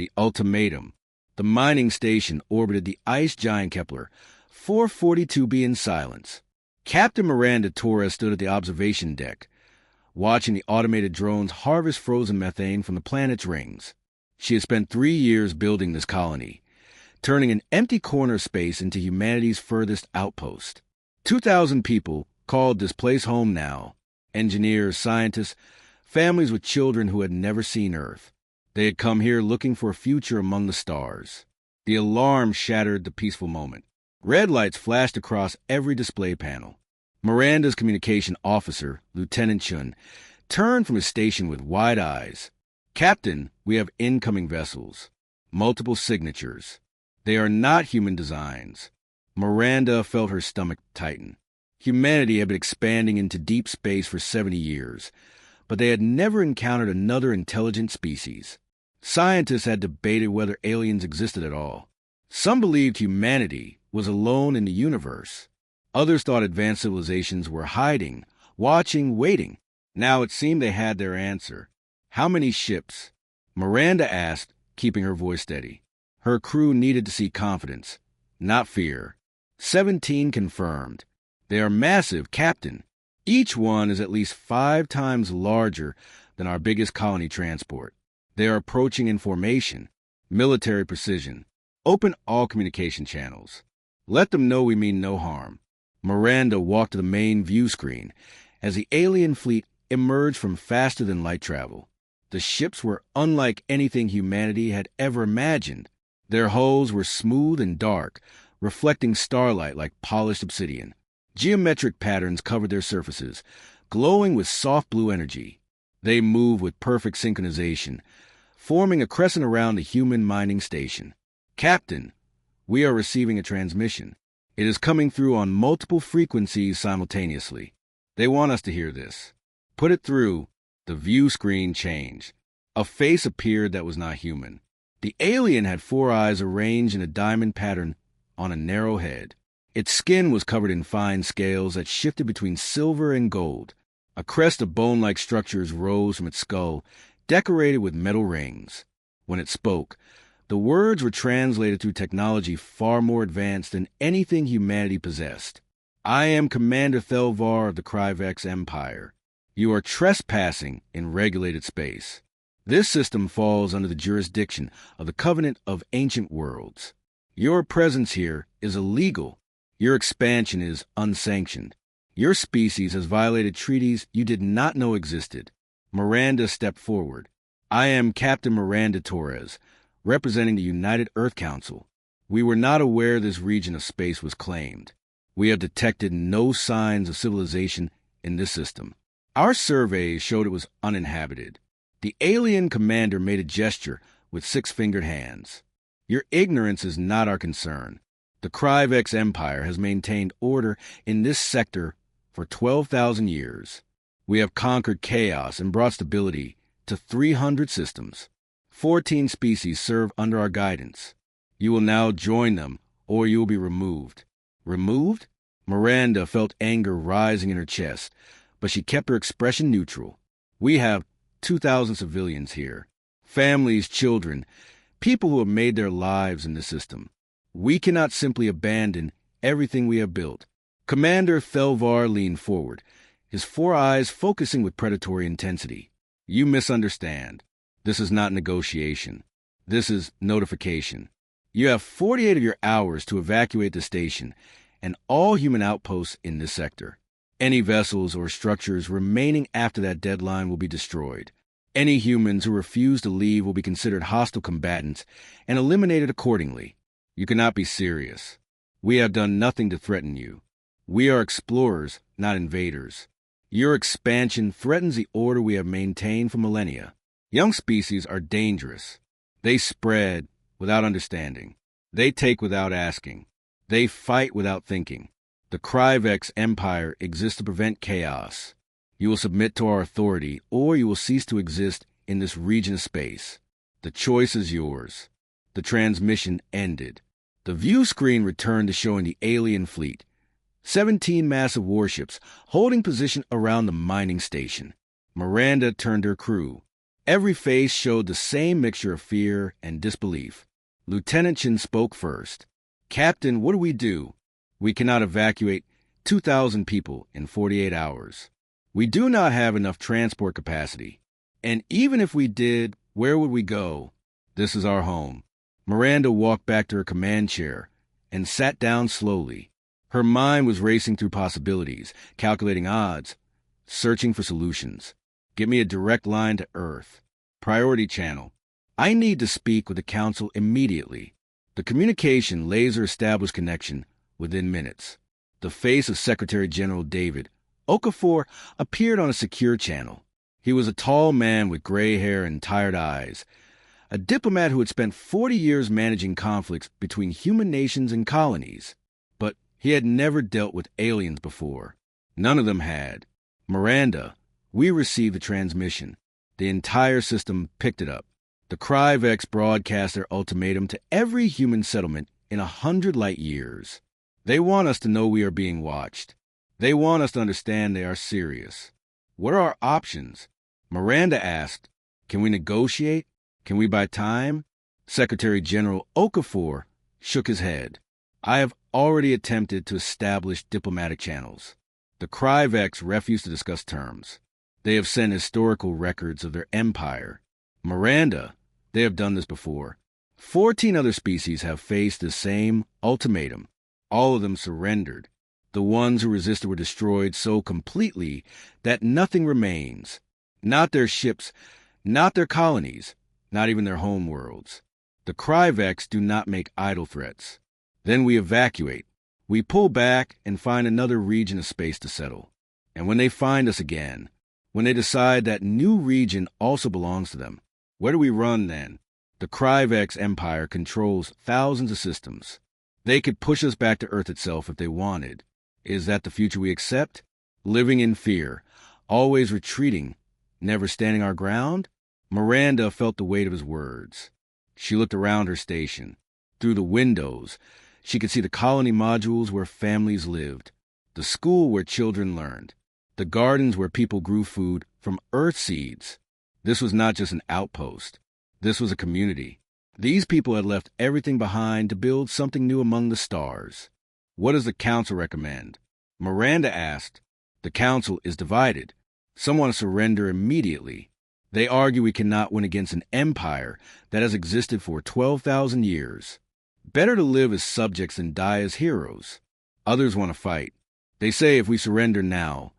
The ultimatum. The mining station orbited the ice giant Kepler 442b in silence. Captain Miranda Torres stood at the observation deck, watching the automated drones harvest frozen methane from the planet's rings. She had spent 3 years building this colony, turning an empty corner of space into humanity's furthest outpost. 2,000 people called this place home now. Engineers, scientists, families with children who had never seen Earth. They had come here looking for a future among the stars. The alarm shattered the peaceful moment. Red lights flashed across every display panel. Miranda's communication officer, Lieutenant Chun, turned from his station with wide eyes. "Captain, we have incoming vessels. Multiple signatures. They are not human designs." Miranda felt her stomach tighten. Humanity had been expanding into deep space for 70 years, but they had never encountered another intelligent species. Scientists had debated whether aliens existed at all. Some believed humanity was alone in the universe. Others thought advanced civilizations were hiding, watching, waiting. Now it seemed they had their answer. "How many ships?" Miranda asked, keeping her voice steady. Her crew needed to see confidence, not fear. 17 confirmed. "They are massive, Captain. Each one is at least 5 times larger than our biggest colony transport. They are approaching in formation, military precision. Open all communication channels. Let them know we mean no harm." Miranda walked to the main view screen as the alien fleet emerged from faster-than-light travel. The ships were unlike anything humanity had ever imagined. Their hulls were smooth and dark, reflecting starlight like polished obsidian. Geometric patterns covered their surfaces, glowing with soft blue energy. They moved with perfect synchronization, forming a crescent around the human mining station. "Captain, we are receiving a transmission. It is coming through on multiple frequencies simultaneously. They want us to hear this." "Put it through." The view screen changed. A face appeared that was not human. The alien had 4 eyes arranged in a diamond pattern on a narrow head. Its skin was covered in fine scales that shifted between silver and gold. A crest of bone-like structures rose from its skull, decorated with metal rings. When it spoke, the words were translated through technology far more advanced than anything humanity possessed. "I am Commander Thelvar of the Kryvex Empire. You are trespassing in regulated space. This system falls under the jurisdiction of the Covenant of Ancient Worlds. Your presence here is illegal. Your expansion is unsanctioned. Your species has violated treaties you did not know existed." Miranda stepped forward. "I am Captain Miranda Torres, representing the United Earth Council. We were not aware this region of space was claimed. We have detected no signs of civilization in this system. Our surveys showed it was uninhabited." The alien commander made a gesture with 6-fingered hands. "Your ignorance is not our concern. The Kryvex Empire has maintained order in this sector for 12,000 years. We have conquered chaos and brought stability to 300 systems. 14 species serve under our guidance. You will now join them, or you will be removed." "Removed?" Miranda felt anger rising in her chest, but she kept her expression neutral. "We have 2,000 civilians here. Families, children, people who have made their lives in this system. We cannot simply abandon everything we have built." Commander Thelvar leaned forward, his 4 eyes focusing with predatory intensity. "You misunderstand. This is not negotiation. This is notification. You have 48 of your hours to evacuate the station and all human outposts in this sector. Any vessels or structures remaining after that deadline will be destroyed. Any humans who refuse to leave will be considered hostile combatants and eliminated accordingly. You cannot be serious. We have done nothing to threaten you. We are explorers, not invaders. Your expansion threatens the order we have maintained for millennia. Young species are dangerous. They spread without understanding. They take without asking. They fight without thinking. The Kryvex Empire exists to prevent chaos. You will submit to our authority, or you will cease to exist in this region of space. The choice is yours." The transmission ended. The view screen returned to showing the alien fleet. 17 massive warships holding position around the mining station. Miranda turned to her crew. Every face showed the same mixture of fear and disbelief. Lieutenant Chin spoke first. "Captain, what do we do? We cannot evacuate 2,000 people in 48 hours. We do not have enough transport capacity. And even if we did, where would we go? This is our home." Miranda walked back to her command chair and sat down slowly. Her mind was racing through possibilities, calculating odds, searching for solutions. "Give me a direct line to Earth. Priority channel. I need to speak with the Council immediately." The communication laser established connection within minutes. The face of Secretary General David Okafor appeared on a secure channel. He was a tall man with gray hair and tired eyes, a diplomat who had spent 40 years managing conflicts between human nations and colonies. But he had never dealt with aliens before. None of them had. "Miranda, we received the transmission. The entire system picked it up. The Kryvex broadcast their ultimatum to every human settlement in 100 light years. They want us to know we are being watched. They want us to understand they are serious. What are our options?" Miranda asked. "Can we negotiate? Can we buy time?" Secretary General Okafor shook his head. "I have already attempted to establish diplomatic channels. The Kryvex refuse to discuss terms. They have sent historical records of their empire. Miranda, they have done this before. 14 other species have faced the same ultimatum. All of them surrendered. The ones who resisted were destroyed so completely that nothing remains. Not their ships, not their colonies, not even their home worlds. The Kryvex do not make idle threats. Then we evacuate. We pull back and find another region of space to settle. And when they find us again, when they decide that new region also belongs to them, where do we run then? The Kryvex Empire controls thousands of systems. They could push us back to Earth itself if they wanted. Is that the future we accept? Living in fear, always retreating, never standing our ground? Miranda felt the weight of his words. She looked around her station. Through the windows, she could see the colony modules where families lived, the school where children learned, the gardens where people grew food from Earth seeds. This was not just an outpost. This was a community. These people had left everything behind to build something new among the stars. "What does the Council recommend?" Miranda asked. "The Council is divided. Some want to surrender immediately. They argue we cannot win against an empire that has existed for 12,000 years. Better to live as subjects than die as heroes. Others want to fight. They say if we surrender now,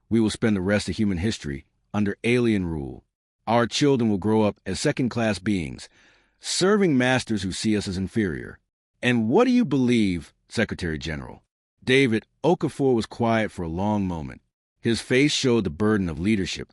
we will spend the rest of human history under alien rule. Our children will grow up as second-class beings, serving masters who see us as inferior. And what do you believe, Secretary General?" David Okafor was quiet for a long moment. His face showed the burden of leadership,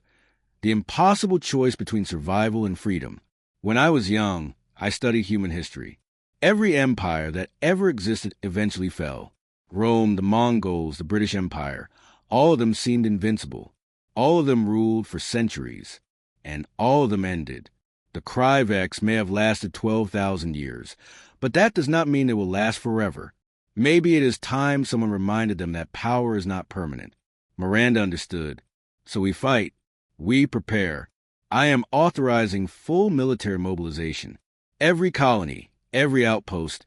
the impossible choice between survival and freedom. "When I was young, I studied human history. Every empire that ever existed eventually fell. Rome, the Mongols, the British Empire, all of them seemed invincible. All of them ruled for centuries. And all of them ended. The Kryvex may have lasted 12,000 years, but that does not mean it will last forever. Maybe it is time someone reminded them that power is not permanent." Miranda understood. "So we fight. We prepare. I am authorizing full military mobilization. Every colony, every outpost,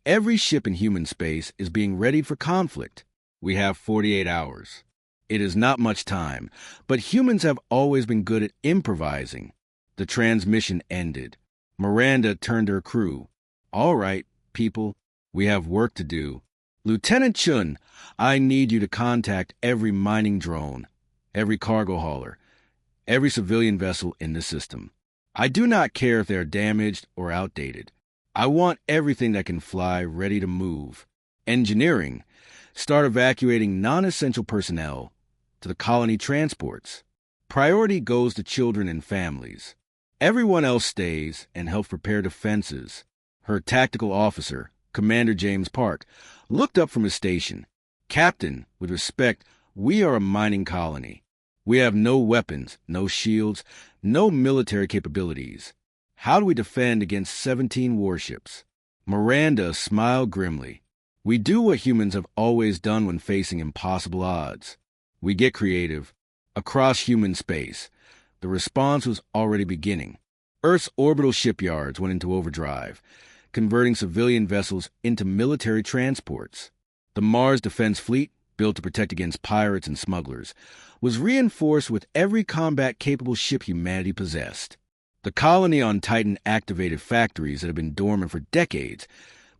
every ship in human space is being readied for conflict. We have 48 hours. It is not much time, but humans have always been good at improvising." The transmission ended. Miranda turned to her crew. "All right, people, we have work to do. Lieutenant Chun, I need you to contact every mining drone, every cargo hauler, every civilian vessel in the system. I do not care if they are damaged or outdated. I want everything that can fly ready to move. Engineering, start evacuating non-essential personnel to the colony transports. Priority goes to children and families. Everyone else stays and helps prepare defenses." Her tactical officer, Commander James Park, looked up from his station. "Captain, with respect, we are a mining colony. We have no weapons, no shields, no military capabilities. How do we defend against 17 warships?" Miranda smiled grimly. "We do what humans have always done when facing impossible odds. We get creative. Across human space, The response was already beginning. Earth's orbital shipyards went into overdrive, converting civilian vessels into military transports. The Mars Defense Fleet, built to protect against pirates and smugglers, was reinforced with every combat-capable ship humanity possessed. The colony on Titan activated factories that had been dormant for decades,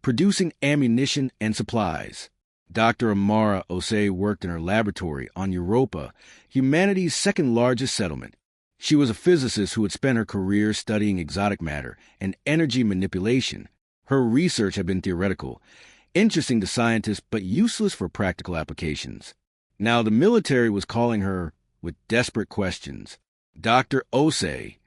producing ammunition and supplies. Dr. Amara Osei worked in her laboratory on Europa, humanity's second-largest settlement. She was a physicist who had spent her career studying exotic matter and energy manipulation. Her research had been theoretical, interesting to scientists but useless for practical applications. Now the military was calling her with desperate questions. Dr. Osei,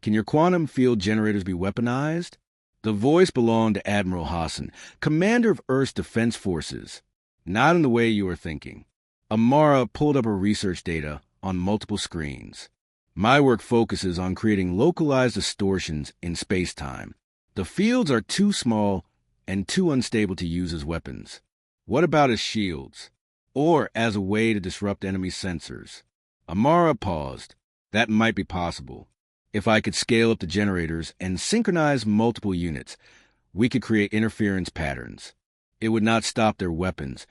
can your quantum field generators be weaponized? The voice belonged to Admiral Hassan, commander of Earth's defense forces. Not in the way you are thinking. Amara pulled up her research data on multiple screens. My work focuses on creating localized distortions in space-time. The fields are too small and too unstable to use as weapons. What about as shields? Or as a way to disrupt enemy sensors? Amara paused. That might be possible. If I could scale up the generators and synchronize multiple units, we could create interference patterns. It would not stop their weapons,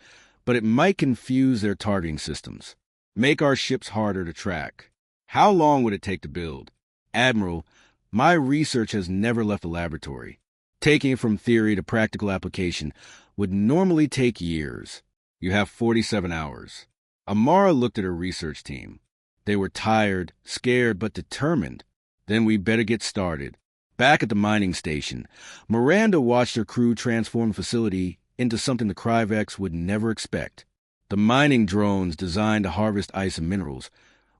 but it might confuse their targeting systems, make our ships harder to track. How long would it take to build? Admiral, my research has never left the laboratory. Taking it from theory to practical application would normally take years. You have 47 hours. Amara looked at her research team. They were tired, scared, but determined. Then we better get started. Back at the mining station, Miranda watched her crew transform the facility into something the Kryvex would never expect. The mining drones designed to harvest ice and minerals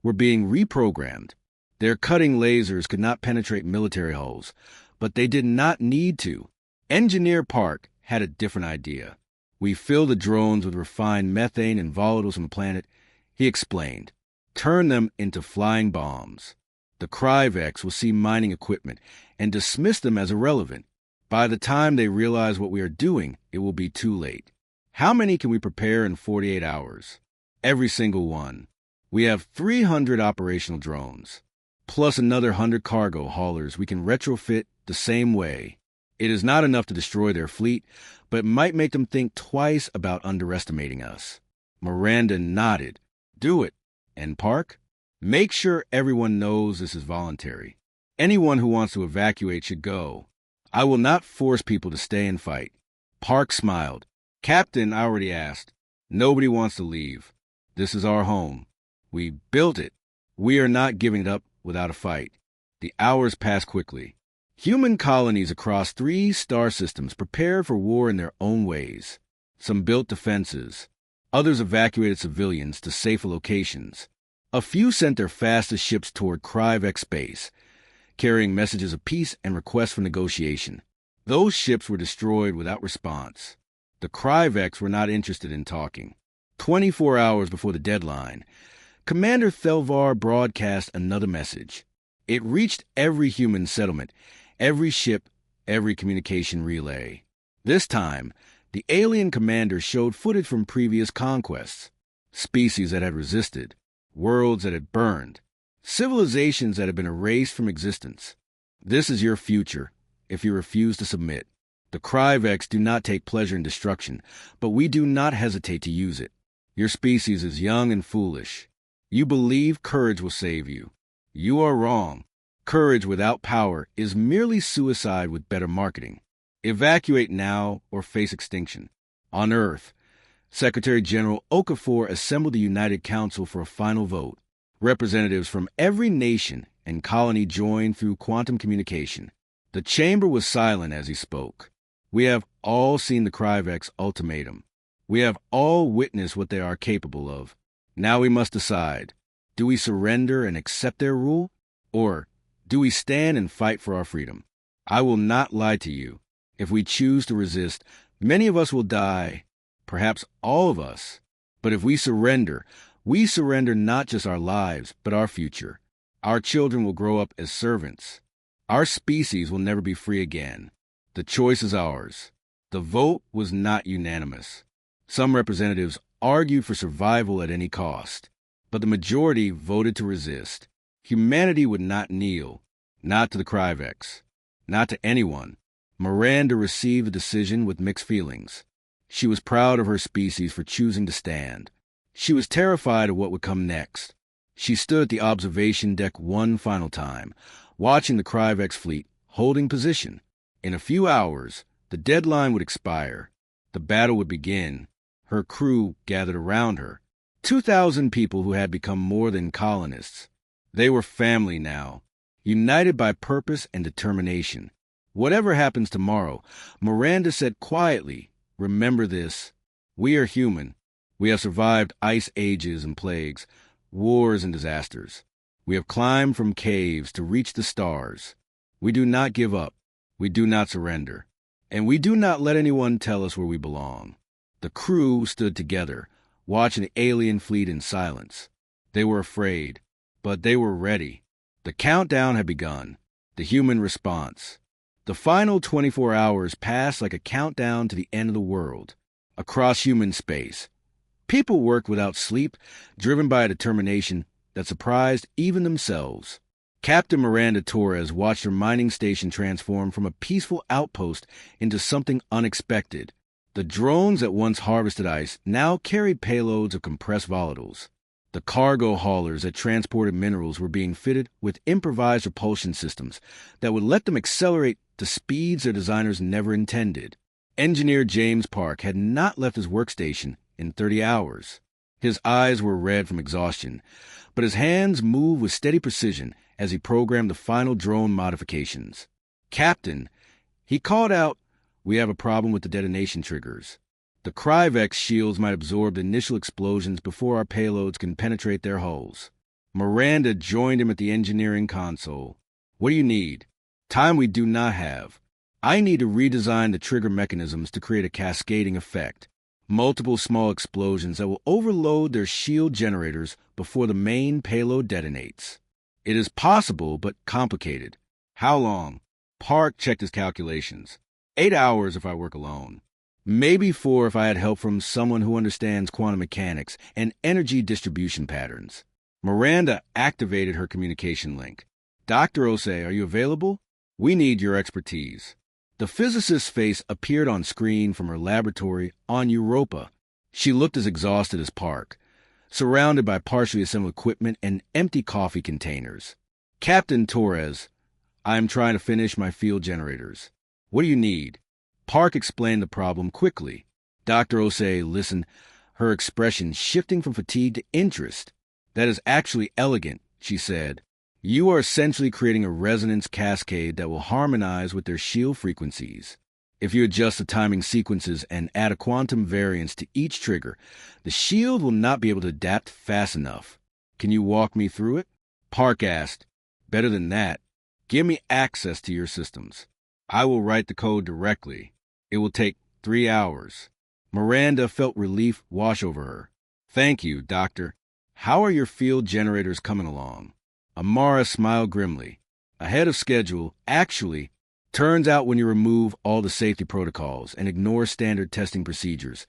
were being reprogrammed. Their cutting lasers could not penetrate military hulls, but they did not need to. Engineer Park had a different idea. We fill the drones with refined methane and volatiles from the planet, he explained. Turn them into flying bombs. The Kryvex will see mining equipment and dismiss them as irrelevant. By the time they realize what we are doing, it will be too late. How many can we prepare in 48 hours? Every single one. We have 300 operational drones, plus another 100 cargo haulers we can retrofit the same way. It is not enough to destroy their fleet, but it might make them think twice about underestimating us. Miranda nodded. Do it. And Park? Make sure everyone knows this is voluntary. Anyone who wants to evacuate should go. I will not force people to stay and fight. Park smiled. Captain, I already asked. Nobody wants to leave. This is our home. We built it. We are not giving it up without a fight. The hours pass quickly. Human colonies across 3 star systems prepared for war in their own ways. Some built defenses. Others evacuated civilians to safer locations. A few sent their fastest ships toward Kryvex space, carrying messages of peace and requests for negotiation. Those ships were destroyed without response. The Kryvex were not interested in talking. 24 hours before the deadline, Commander Thelvar broadcast another message. It reached every human settlement, every ship, every communication relay. This time, the alien commander showed footage from previous conquests. Species that had resisted, worlds that had burned, civilizations that had been erased from existence. This is your future, if you refuse to submit. The Kryvex do not take pleasure in destruction, but we do not hesitate to use it. Your species is young and foolish. You believe courage will save you. You are wrong. Courage without power is merely suicide with better marketing. Evacuate now or face extinction. On Earth, Secretary General Okafor assembled the United Council for a final vote. Representatives from every nation and colony joined through quantum communication. The chamber was silent as he spoke. We have all seen the Kryvex ultimatum. We have all witnessed what they are capable of. Now we must decide. Do we surrender and accept their rule? Or do we stand and fight for our freedom? I will not lie to you. If we choose to resist, many of us will die, perhaps all of us. But if we surrender not just our lives, but our future. Our children will grow up as servants. Our species will never be free again. The choice is ours. The vote was not unanimous. Some representatives argued for survival at any cost, but the majority voted to resist. Humanity would not kneel, not to the Kryvex, not to anyone. Miranda received the decision with mixed feelings. She was proud of her species for choosing to stand. She was terrified of what would come next. She stood at the observation deck one final time, watching the Kryvex fleet, holding position. In a few hours, the deadline would expire. The battle would begin. Her crew gathered around her. 2,000 people who had become more than colonists. They were family now, united by purpose and determination. Whatever happens tomorrow, Miranda said quietly, remember this. We are human. We have survived ice ages and plagues, wars and disasters. We have climbed from caves to reach the stars. We do not give up. We do not surrender. And we do not let anyone tell us where we belong. The crew stood together, watching the alien fleet in silence. They were afraid, but they were ready. The countdown had begun. The human response. The final 24 hours passed like a countdown to the end of the world. Across human space, people worked without sleep, driven by a determination that surprised even themselves. Captain Miranda Torres watched her mining station transform from a peaceful outpost into something unexpected. The drones that once harvested ice now carried payloads of compressed volatiles. The cargo haulers that transported minerals were being fitted with improvised propulsion systems that would let them accelerate to speeds their designers never intended. Engineer James Park had not left his workstation in 30 hours. His eyes were red from exhaustion, but his hands moved with steady precision as he programmed the final drone modifications. Captain, he called out, we have a problem with the detonation triggers. The Kryvex shields might absorb the initial explosions before our payloads can penetrate their hulls. Miranda joined him at the engineering console. What do you need? Time we do not have. I need to redesign the trigger mechanisms to create a cascading effect. Multiple small explosions that will overload their shield generators before the main payload detonates. It is possible, but complicated. How long? Park checked his calculations. 8 hours if I work alone. Maybe 4 if I had help from someone who understands quantum mechanics and energy distribution patterns. Miranda activated her communication link. Dr. Osei, are you available? We need your expertise. The physicist's face appeared on screen from her laboratory on Europa. She looked as exhausted as Park, surrounded by partially assembled equipment and empty coffee containers. Captain Torres, I am trying to finish my field generators. What do you need? Park explained the problem quickly. Dr. Osei listened, her expression shifting from fatigue to interest. That is actually elegant, she said. You are essentially creating a resonance cascade that will harmonize with their shield frequencies. If you adjust the timing sequences and add a quantum variance to each trigger, the shield will not be able to adapt fast enough. Can you walk me through it? Park asked. Better than that. Give me access to your systems. I will write the code directly. It will take 3 hours. Miranda felt relief wash over her. Thank you, Doctor. How are your field generators coming along? Amara smiled grimly. Ahead of schedule, actually. Turns out when you remove all the safety protocols and ignore standard testing procedures,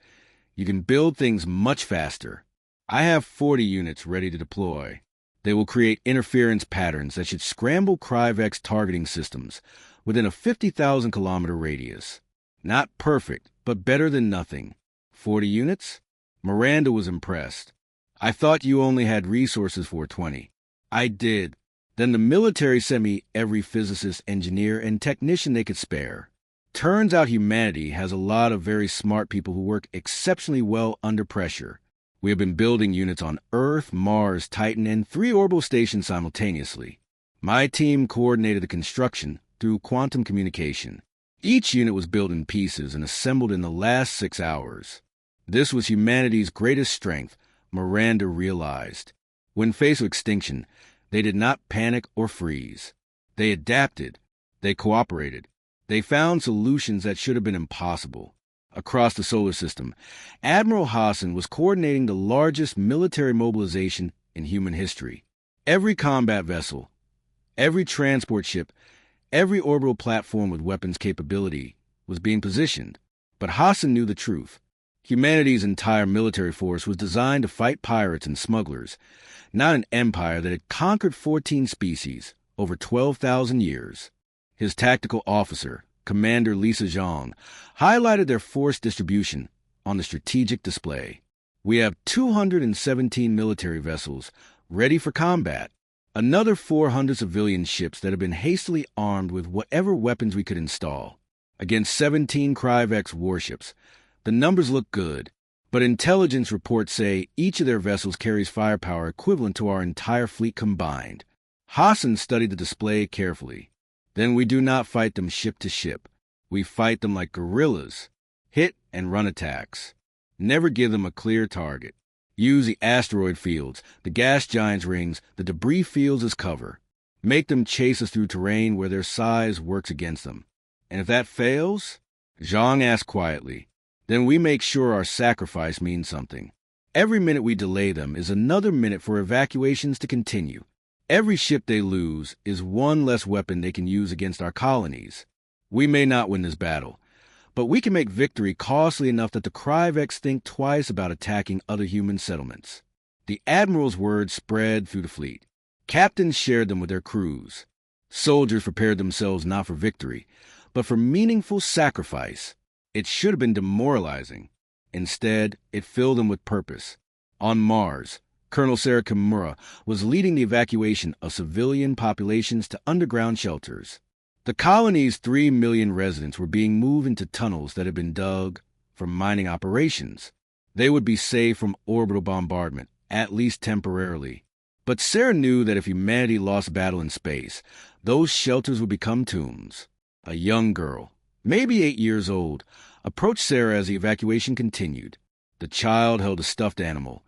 you can build things much faster. I have 40 units ready to deploy. They will create interference patterns that should scramble Kryvex targeting systems within a 50,000-kilometer radius. Not perfect, but better than nothing. 40 units? Miranda was impressed. I thought you only had resources for 20. I did. Then the military sent me every physicist, engineer, and technician they could spare. Turns out humanity has a lot of very smart people who work exceptionally well under pressure. We have been building units on Earth, Mars, Titan, and 3 orbital stations simultaneously. My team coordinated the construction through quantum communication. Each unit was built in pieces and assembled in the last 6 hours. This was humanity's greatest strength, Miranda realized. When faced with extinction, they did not panic or freeze. They adapted. They cooperated. They found solutions that should have been impossible. Across the solar system, Admiral Hassan was coordinating the largest military mobilization in human history. Every combat vessel, every transport ship, every orbital platform with weapons capability was being positioned. But Hassan knew the truth. Humanity's entire military force was designed to fight pirates and smugglers, not an empire that had conquered 14 species over 12,000 years. His tactical officer, Commander Lisa Zhang, highlighted their force distribution on the strategic display. We have 217 military vessels ready for combat, another 400 civilian ships that have been hastily armed with whatever weapons we could install, against 17 Kryvex warships. The numbers look good, but intelligence reports say each of their vessels carries firepower equivalent to our entire fleet combined. Hassan studied the display carefully. Then we do not fight them ship to ship. We fight them like guerrillas. Hit and run attacks. Never give them a clear target. Use the asteroid fields, the gas giants' rings, the debris fields as cover. Make them chase us through terrain where their size works against them. And if that fails, Zhang asked quietly, then we make sure our sacrifice means something. Every minute we delay them is another minute for evacuations to continue. Every ship they lose is one less weapon they can use against our colonies. We may not win this battle, but we can make victory costly enough that the Kryvex think twice about attacking other human settlements. The Admiral's words spread through the fleet. Captains shared them with their crews. Soldiers prepared themselves not for victory, but for meaningful sacrifice. It should have been demoralizing. Instead, it filled them with purpose. On Mars, Colonel Sarah Kimura was leading the evacuation of civilian populations to underground shelters. The colony's 3 million residents were being moved into tunnels that had been dug for mining operations. They would be safe from orbital bombardment, at least temporarily. But Sarah knew that if humanity lost battle in space, those shelters would become tombs. A young girl, maybe 8 years old, approached Sarah as the evacuation continued. The child held a stuffed animal,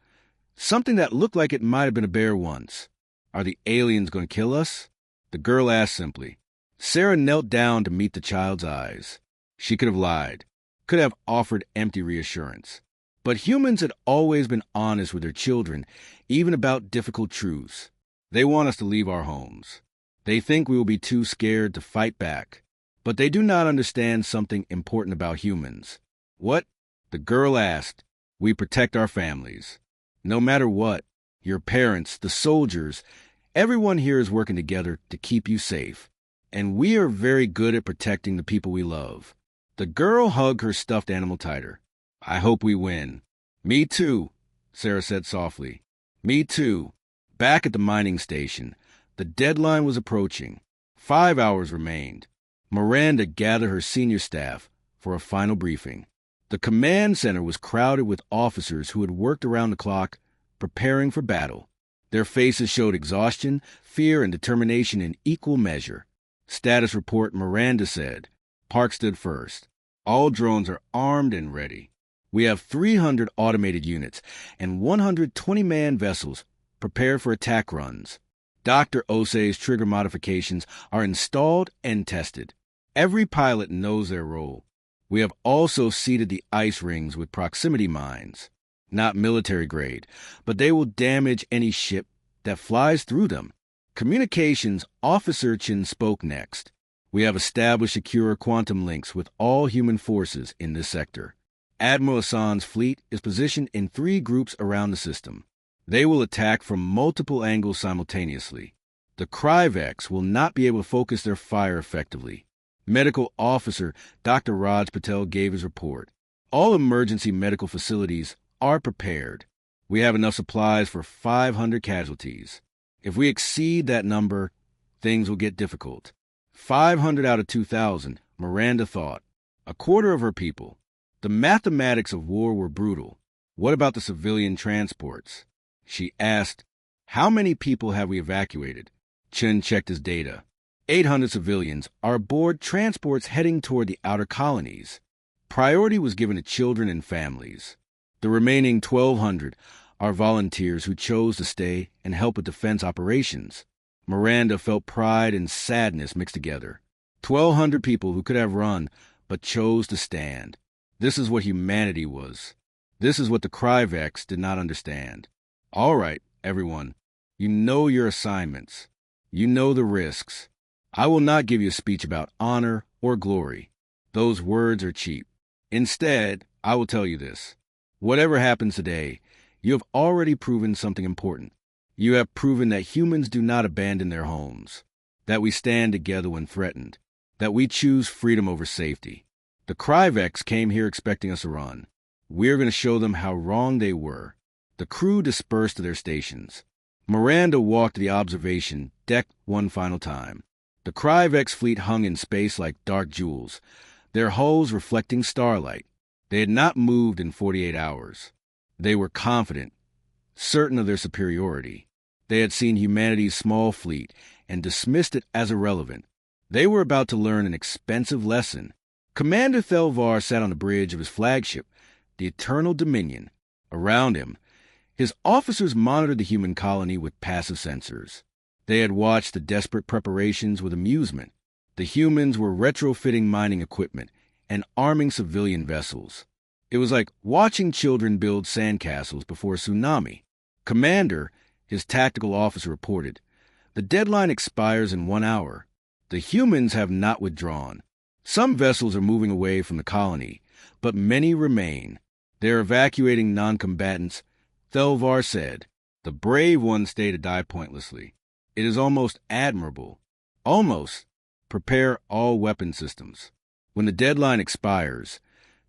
something that looked like it might have been a bear once. Are the aliens going to kill us? The girl asked simply. Sarah knelt down to meet the child's eyes. She could have lied, could have offered empty reassurance. But humans had always been honest with their children, even about difficult truths. They want us to leave our homes. They think we will be too scared to fight back. But they do not understand something important about humans. What? The girl asked. We protect our families. No matter what, your parents, the soldiers, everyone here is working together to keep you safe. And we are very good at protecting the people we love. The girl hugged her stuffed animal tighter. I hope we win. Me too, Sarah said softly. Me too. Back at the mining station, the deadline was approaching. 5 hours remained. Miranda gathered her senior staff for a final briefing. The command center was crowded with officers who had worked around the clock, preparing for battle. Their faces showed exhaustion, fear, and determination in equal measure. Status report, Miranda said. Park stood first. All drones are armed and ready. We have 300 automated units and 120-man vessels prepared for attack runs. Dr. Osei's trigger modifications are installed and tested. Every pilot knows their role. We have also seeded the ice rings with proximity mines. Not military grade, but they will damage any ship that flies through them. Communications Officer Chin spoke next. We have established secure quantum links with all human forces in this sector. Admiral Hassan's fleet is positioned in 3 groups around the system. They will attack from multiple angles simultaneously. The Kryvex will not be able to focus their fire effectively. Medical Officer Dr. Raj Patel gave his report. All emergency medical facilities are prepared. We have enough supplies for 500 casualties. If we exceed that number, things will get difficult. 500 out of 2,000, Miranda thought. A quarter of her people. The mathematics of war were brutal. What about the civilian transports? She asked, how many people have we evacuated? Chen checked his data. 800 civilians are aboard transports heading toward the outer colonies. Priority was given to children and families. The remaining 1,200 are volunteers who chose to stay and help with defense operations. Miranda felt pride and sadness mixed together. 1,200 people who could have run, but chose to stand. This is what humanity was. This is what the Kryvex did not understand. All right, everyone. You know your assignments. You know the risks. I will not give you a speech about honor or glory. Those words are cheap. Instead, I will tell you this. Whatever happens today, you have already proven something important. You have proven that humans do not abandon their homes, that we stand together when threatened, that we choose freedom over safety. The Kryvex came here expecting us to run. We're going to show them how wrong they were. The crew dispersed to their stations. Miranda walked to the observation deck one final time. The Kryvex fleet hung in space like dark jewels, their hulls reflecting starlight. They had not moved in 48 hours. They were confident, certain of their superiority. They had seen humanity's small fleet and dismissed it as irrelevant. They were about to learn an expensive lesson. Commander Thelvar sat on the bridge of his flagship, the Eternal Dominion. Around him, his officers monitored the human colony with passive sensors. They had watched the desperate preparations with amusement. The humans were retrofitting mining equipment and arming civilian vessels. It was like watching children build sandcastles before a tsunami. Commander, his tactical officer, reported, "The deadline expires in 1 hour. The humans have not withdrawn. Some vessels are moving away from the colony, but many remain. They're evacuating non-combatants," Thelvar said. "The brave ones stay to die pointlessly. It is almost admirable. Almost. Prepare all weapon systems. When the deadline expires,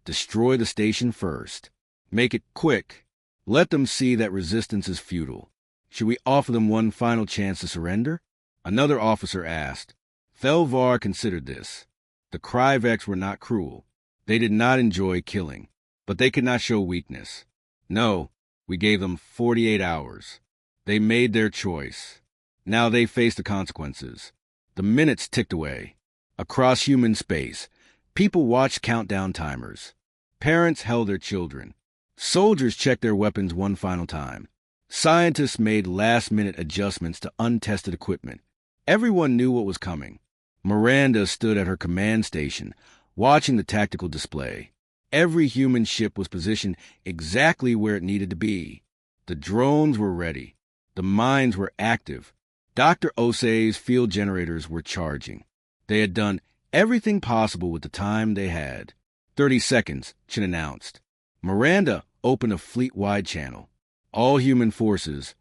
destroy the station first. Make it quick. Let them see that resistance is futile. Should we offer them one final chance to surrender?" Another officer asked. Thelvar considered this. The Kryvex were not cruel. They did not enjoy killing, but they could not show weakness. "No, we gave them 48 hours. They made their choice. Now they face the consequences." The minutes ticked away. Across human space, people watched countdown timers. Parents held their children. Soldiers checked their weapons one final time. Scientists made last-minute adjustments to untested equipment. Everyone knew what was coming. Miranda stood at her command station, watching the tactical display. Every human ship was positioned exactly where it needed to be. The drones were ready. The mines were active. Dr. Osei's field generators were charging. They had done everything possible with the time they had. 30 seconds, Chin announced. Miranda opened a fleet-wide channel. "All human forces,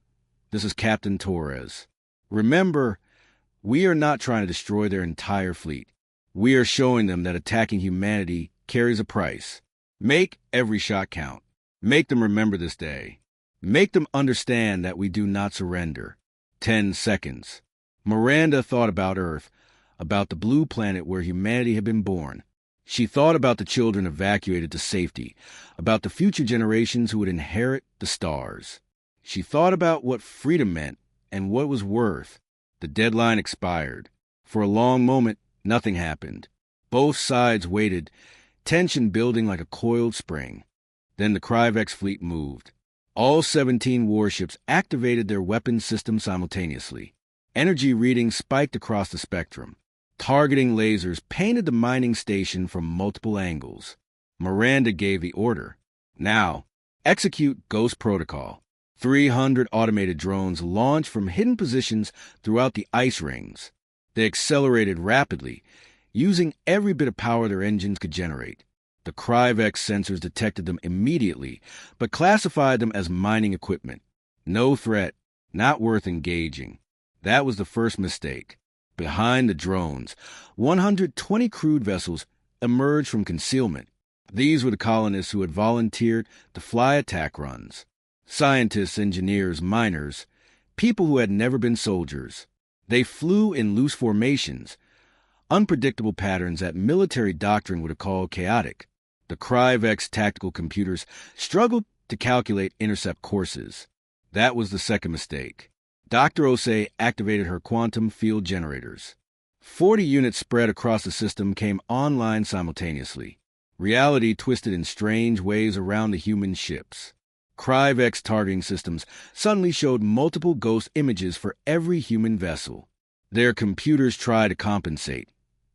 this is Captain Torres. Remember, we are not trying to destroy their entire fleet. We are showing them that attacking humanity carries a price. Make every shot count. Make them remember this day. Make them understand that we do not surrender." 10 seconds. Miranda thought about Earth, about the blue planet where humanity had been born. She thought about the children evacuated to safety, about the future generations who would inherit the stars. She thought about what freedom meant and what it was worth. The deadline expired. For a long moment, nothing happened. Both sides waited, tension building like a coiled spring. Then the Kryvex fleet moved. All 17 warships activated their weapon systems simultaneously. Energy readings spiked across the spectrum. Targeting lasers painted the mining station from multiple angles. Miranda gave the order. "Now, execute Ghost Protocol." 300 automated drones launched from hidden positions throughout the ice rings. They accelerated rapidly, using every bit of power their engines could generate. The Kryvex sensors detected them immediately, but classified them as mining equipment. No threat, not worth engaging. That was the first mistake. Behind the drones, 120 crewed vessels emerged from concealment. These were the colonists who had volunteered to fly attack runs. Scientists, engineers, miners, people who had never been soldiers. They flew in loose formations, unpredictable patterns that military doctrine would have called chaotic. The Kryvex tactical computers struggled to calculate intercept courses. That was the second mistake. Dr. Osei activated her quantum field generators. 40 units spread across the system came online simultaneously. Reality twisted in strange ways around the human ships. Kryvex targeting systems suddenly showed multiple ghost images for every human vessel. Their computers tried to compensate,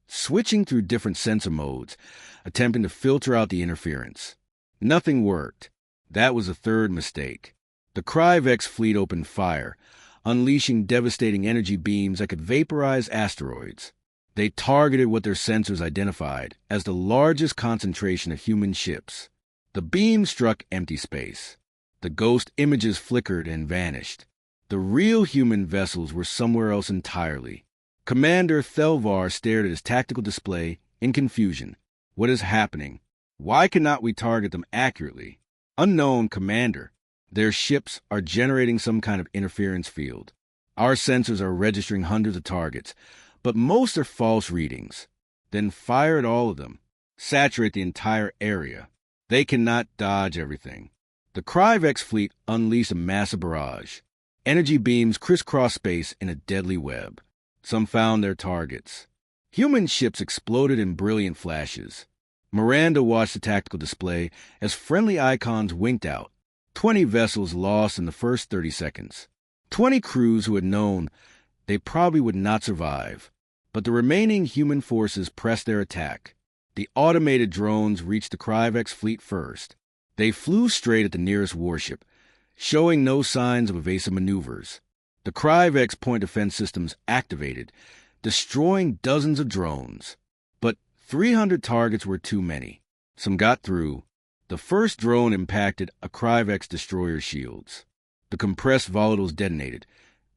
switching through different sensor modes, attempting to filter out the interference. Nothing worked. That was the third mistake. The Kryvex fleet opened fire, unleashing devastating energy beams that could vaporize asteroids. They targeted what their sensors identified as the largest concentration of human ships. The beam struck empty space. The ghost images flickered and vanished. The real human vessels were somewhere else entirely. Commander Thelvar stared at his tactical display in confusion. What is happening? Why cannot we target them accurately? Unknown, Commander. Their ships are generating some kind of interference field. Our sensors are registering hundreds of targets, but most are false readings. Then fire at all of them. Saturate the entire area. They cannot dodge everything. The Kryvex fleet unleashed a massive barrage. Energy beams crisscrossed space in a deadly web. Some found their targets. Human ships exploded in brilliant flashes. Miranda watched the tactical display as friendly icons winked out. 20 vessels lost in the first 30 seconds. 20 crews who had known they probably would not survive. But the remaining human forces pressed their attack. The automated drones reached the Kryvex fleet first. They flew straight at the nearest warship, showing no signs of evasive maneuvers. The Kryvex point defense systems activated, destroying dozens of drones. But 300 targets were too many. Some got through. The first drone impacted a Kryvex destroyer's shields. The compressed volatiles detonated,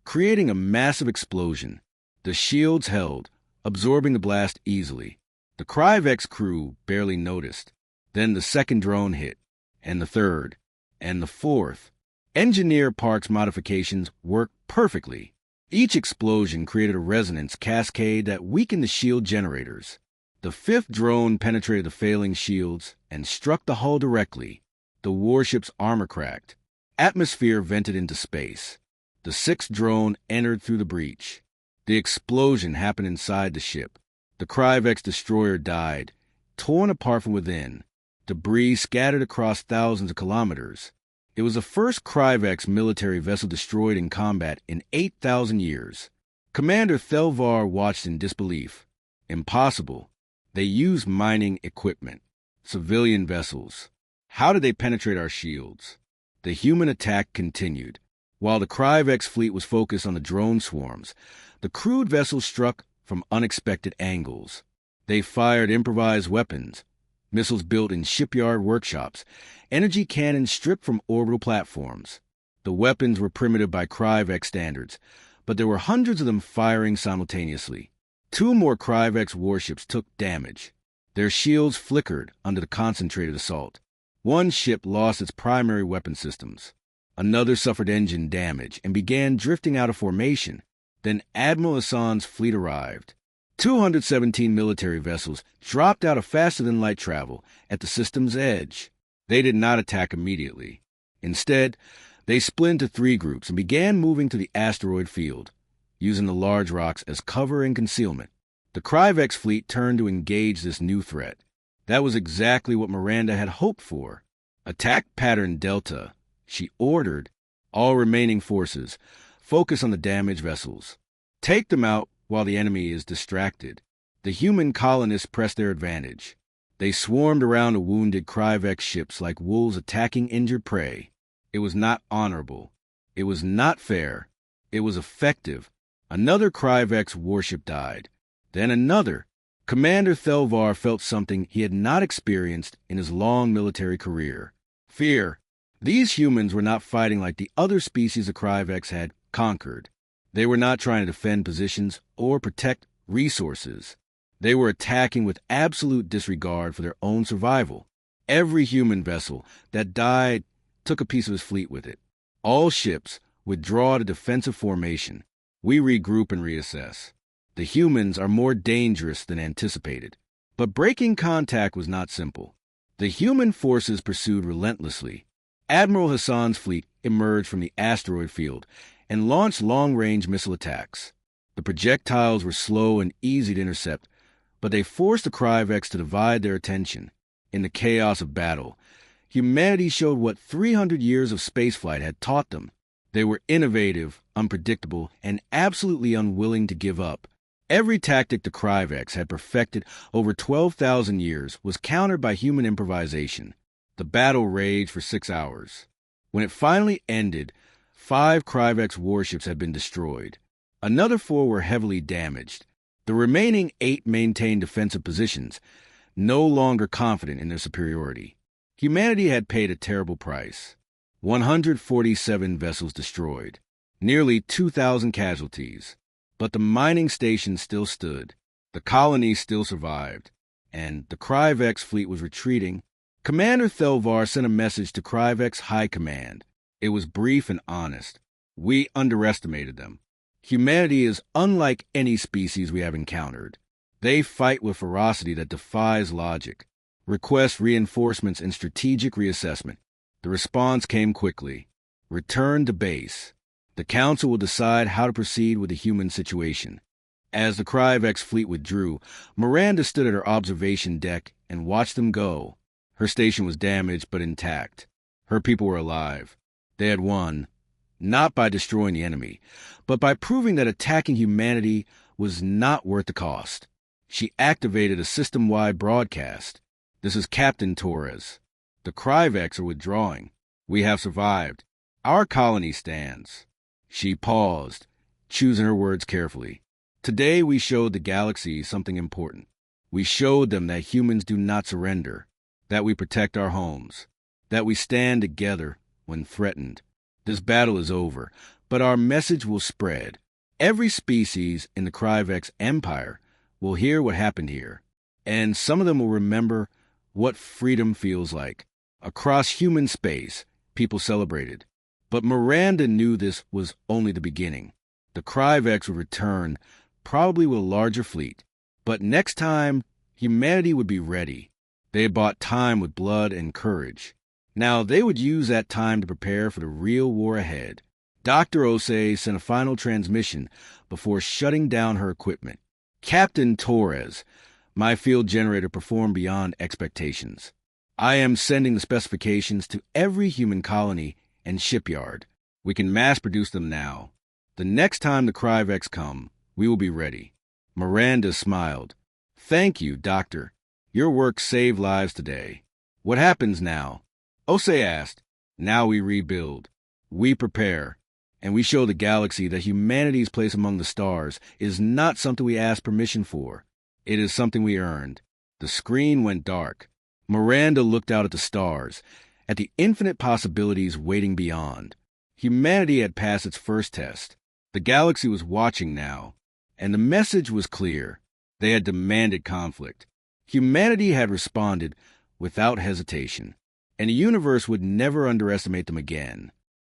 creating a massive explosion. The shields held, absorbing the blast easily. The Kryvex crew barely noticed. Then the second drone hit, and the third, and the fourth. Engineer Park's modifications worked perfectly. Each explosion created a resonance cascade that weakened the shield generators. The fifth drone penetrated the failing shields and struck the hull directly. The warship's armor cracked. Atmosphere vented into space. The sixth drone entered through the breach. The explosion happened inside the ship. The Kryvex destroyer died, torn apart from within. Debris scattered across thousands of kilometers. It was the first Kryvex military vessel destroyed in combat in 8,000 years. Commander Thelvar watched in disbelief. Impossible. They used mining equipment. Civilian vessels. How did they penetrate our shields? The human attack continued. While the Kryvex fleet was focused on the drone swarms, the crewed vessels struck from unexpected angles. They fired improvised weapons, missiles built in shipyard workshops, energy cannons stripped from orbital platforms. The weapons were primitive by Kryvex standards, but there were hundreds of them firing simultaneously. 2 more Kryvex warships took damage. Their shields flickered under the concentrated assault. One ship lost its primary weapon systems. Another suffered engine damage and began drifting out of formation. Then Admiral Hassan's fleet arrived. 217 military vessels dropped out of faster-than-light travel at the system's edge. They did not attack immediately. Instead, they split into 3 groups and began moving to the asteroid field, using the large rocks as cover and concealment. The Kryvex fleet turned to engage this new threat. That was exactly what Miranda had hoped for. Attack pattern Delta. She ordered all remaining forces focus on the damaged vessels. Take them out while the enemy is distracted. The human colonists pressed their advantage. They swarmed around the wounded Kryvex ships like wolves attacking injured prey. It was not honorable. It was not fair. It was effective. Another Kryvex warship died. Then another. Commander Thelvar felt something he had not experienced in his long military career. Fear. These humans were not fighting like the other species the Kryvex had conquered. They were not trying to defend positions or protect resources. They were attacking with absolute disregard for their own survival. Every human vessel that died took a piece of his fleet with it. All ships withdraw to defensive formation. We regroup and reassess. The humans are more dangerous than anticipated. But breaking contact was not simple. The human forces pursued relentlessly. Admiral Hassan's fleet emerged from the asteroid field and launched long-range missile attacks. The projectiles were slow and easy to intercept, but they forced the Kryvex to divide their attention. In the chaos of battle, humanity showed what 300 years of spaceflight had taught them. They were innovative, unpredictable, and absolutely unwilling to give up. Every tactic the Kryvex had perfected over 12,000 years was countered by human improvisation. The battle raged for 6 hours. When it finally ended, 5 Kryvex warships had been destroyed. Another 4 were heavily damaged. The remaining 8 maintained defensive positions, no longer confident in their superiority. Humanity had paid a terrible price. 147 vessels destroyed, nearly 2,000 casualties. But the mining station still stood, the colony still survived, and the Kryvex fleet was retreating. Commander Thelvar sent a message to Kryvex High Command. It was brief and honest. We underestimated them. Humanity is unlike any species we have encountered. They fight with ferocity that defies logic. Request reinforcements and strategic reassessment. The response came quickly. Return to base. The Council will decide how to proceed with the human situation. As the Kryvex fleet withdrew, Miranda stood at her observation deck and watched them go. Her station was damaged but intact. Her people were alive. They had won, not by destroying the enemy, but by proving that attacking humanity was not worth the cost. She activated a system-wide broadcast. This is Captain Torres. The Kryvex are withdrawing. We have survived. Our colony stands. She paused, choosing her words carefully. Today we showed the galaxy something important. We showed them that humans do not surrender, that we protect our homes, that we stand together when threatened. This battle is over, but our message will spread. Every species in the Kryvex Empire will hear what happened here, and some of them will remember what freedom feels like. Across human space, people celebrated. But Miranda knew this was only the beginning. The Kryvex would return, probably with a larger fleet. But next time, humanity would be ready. They had bought time with blood and courage. Now they would use that time to prepare for the real war ahead. Dr. Osei sent a final transmission before shutting down her equipment. Captain Torres, my field generator performed beyond expectations. I am sending the specifications to every human colony and shipyard. We can mass produce them now. The next time the Kryvex come, we will be ready. Miranda smiled. Thank you, Doctor. Your work saved lives today. What happens now? Osei asked. Now we rebuild. We prepare. And we show the galaxy that humanity's place among the stars is not something we ask permission for. It is something we earned. The screen went dark. Miranda looked out at the stars, at the infinite possibilities waiting beyond. Humanity had passed its first test. The galaxy was watching now, and the message was clear. They had demanded conflict. Humanity had responded without hesitation, and the universe would never underestimate them again.